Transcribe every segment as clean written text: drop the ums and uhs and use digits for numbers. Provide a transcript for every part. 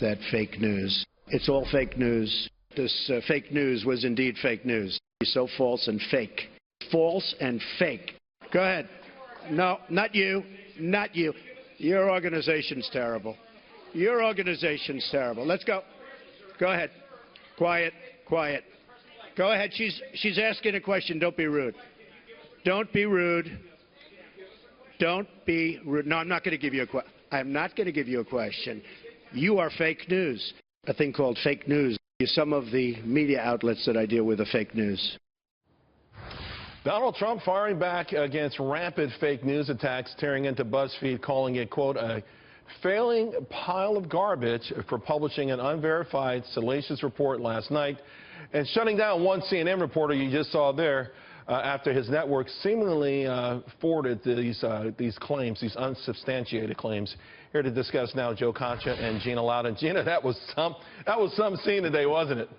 that fake news. It's all fake news. This fake news was indeed fake news. So false and fake. False and fake. Go ahead. No, not you. Not you. Your organization's terrible. Your organization's terrible. Let's go. Go ahead. Quiet. Quiet. Go ahead. She's asking a question. Don't be rude. Don't be rude. Don't be rude. No, I'm not going to give you a question. I'm not going to give you a question. You are fake news. A thing called fake news. Some of the media outlets that I deal with are fake news. Donald Trump firing back against rampant fake news attacks, tearing into BuzzFeed, calling it, quote, a failing pile of garbage for publishing an unverified, salacious report last night, and shutting down one CNN reporter you just saw there after his network seemingly forwarded these claims, these unsubstantiated claims. Here to discuss now, Joe Concha and Gina Loudon. Gina, that was some scene today, wasn't it?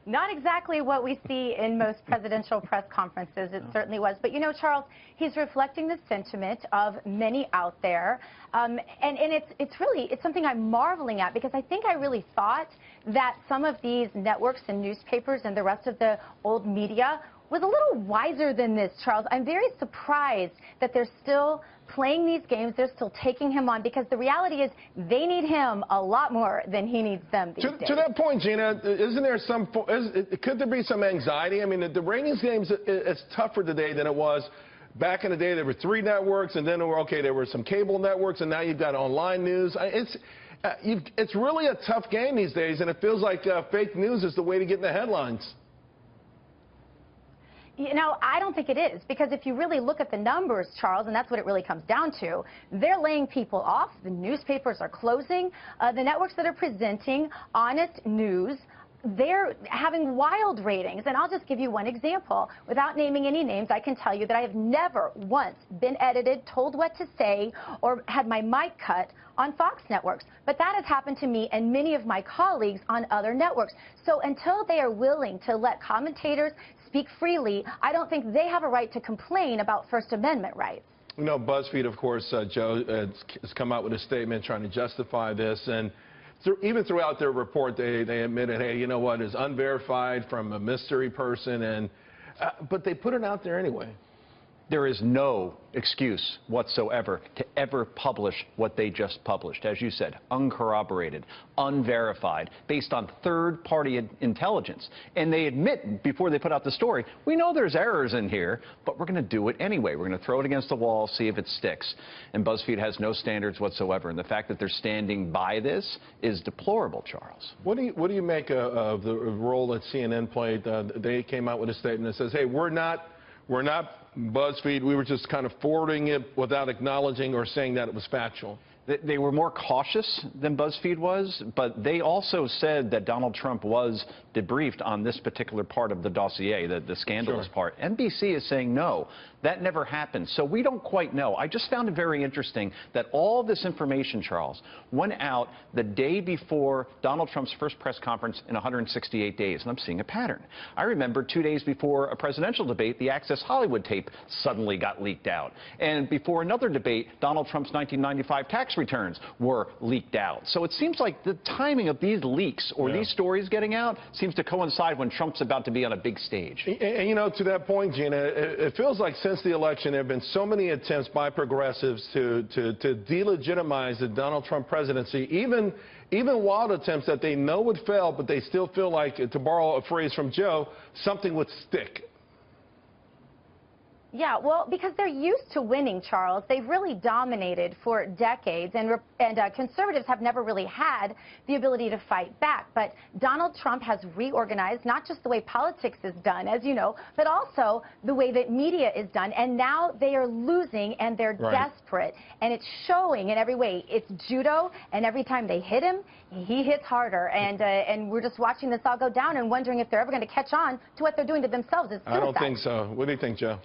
Not exactly what we see in most presidential press conferences. It certainly was. But, you know, Charles, he's reflecting the sentiment of many out there. And it's something I'm marveling at, because I think I really thought that some of these networks and newspapers and the rest of the old media was a little wiser than this, Charles. I'm very surprised that they're still playing these games. They're still taking him on, because the reality is they need him a lot more than he needs them these days. To that point, Gina, isn't there could there be some anxiety? I mean, the ratings games is tougher today than it was back in the day. There were 3 networks, and then there were some cable networks, and now you've got online news. It's really a tough game these days, and it feels like fake news is the way to get in the headlines. You know, I don't think it is, because if you really look at the numbers, Charles, and that's what it really comes down to, they're laying people off. The newspapers are closing. The networks that are presenting honest news, they're having wild ratings. And I'll just give you one example. Without naming any names, I can tell you that I have never once been edited, told what to say, or had my mic cut on Fox networks. But that has happened to me and many of my colleagues on other networks. So until they are willing to let commentators speak freely, I don't think they have a right to complain about First Amendment rights. You know, BuzzFeed, of course, Joe, has come out with a statement trying to justify this. And even throughout their report, they admitted, hey, you know what, it's unverified from a mystery person. But they put it out there anyway. There is no excuse whatsoever to ever publish what they just published. As you said, uncorroborated, unverified, based on third-party intelligence. And they admit, before they put out the story, we know there's errors in here, but we're going to do it anyway. We're going to throw it against the wall, see if it sticks. And BuzzFeed has no standards whatsoever. And the fact that they're standing by this is deplorable, Charles. What do you make of the role that CNN played? They came out with a statement that says, hey, we're not BuzzFeed. We were just kind of forwarding it without acknowledging or saying that it was factual. They were more cautious than BuzzFeed was, but they also said that Donald Trump was debriefed on this particular part of the dossier, the scandalous part. NBC is saying no, that never happened. So we don't quite know. I just found it very interesting that all this information, Charles, went out the day before Donald Trump's first press conference in 168 days, and I'm seeing a pattern. I remember 2 days before a presidential debate, the Access Hollywood tape suddenly got leaked out. And before another debate, Donald Trump's 1995 tax returns were leaked out. So it seems like the timing of these leaks or these stories getting out seems to coincide when Trump's about to be on a big stage. And you know, to that point, Gina, it feels like since the election there have been so many attempts by progressives to delegitimize the Donald Trump presidency, even wild attempts that they know would fail, but they still feel like, to borrow a phrase from Joe, something would stick. Yeah, well, because they're used to winning, Charles. They've really dominated for decades, and conservatives have never really had the ability to fight back. But Donald Trump has reorganized not just the way politics is done, as you know, but also the way that media is done. And now they are losing, and they're desperate. And it's showing in every way. It's judo, and every time they hit him, he hits harder. And we're just watching this all go down and wondering if they're ever going to catch on to what they're doing to themselves. It's suicide. I don't think so. What do you think, Joe?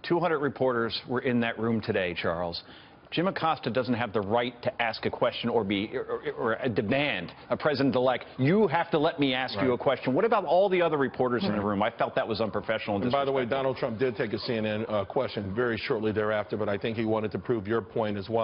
200 reporters were in that room today, Charles. Jim Acosta doesn't have the right to ask a question or demand a president-elect, you have to let me ask you a question. What about all the other reporters in the room? I felt that was unprofessional. And by the way, Donald Trump did take a CNN question very shortly thereafter, but I think he wanted to prove your point as well.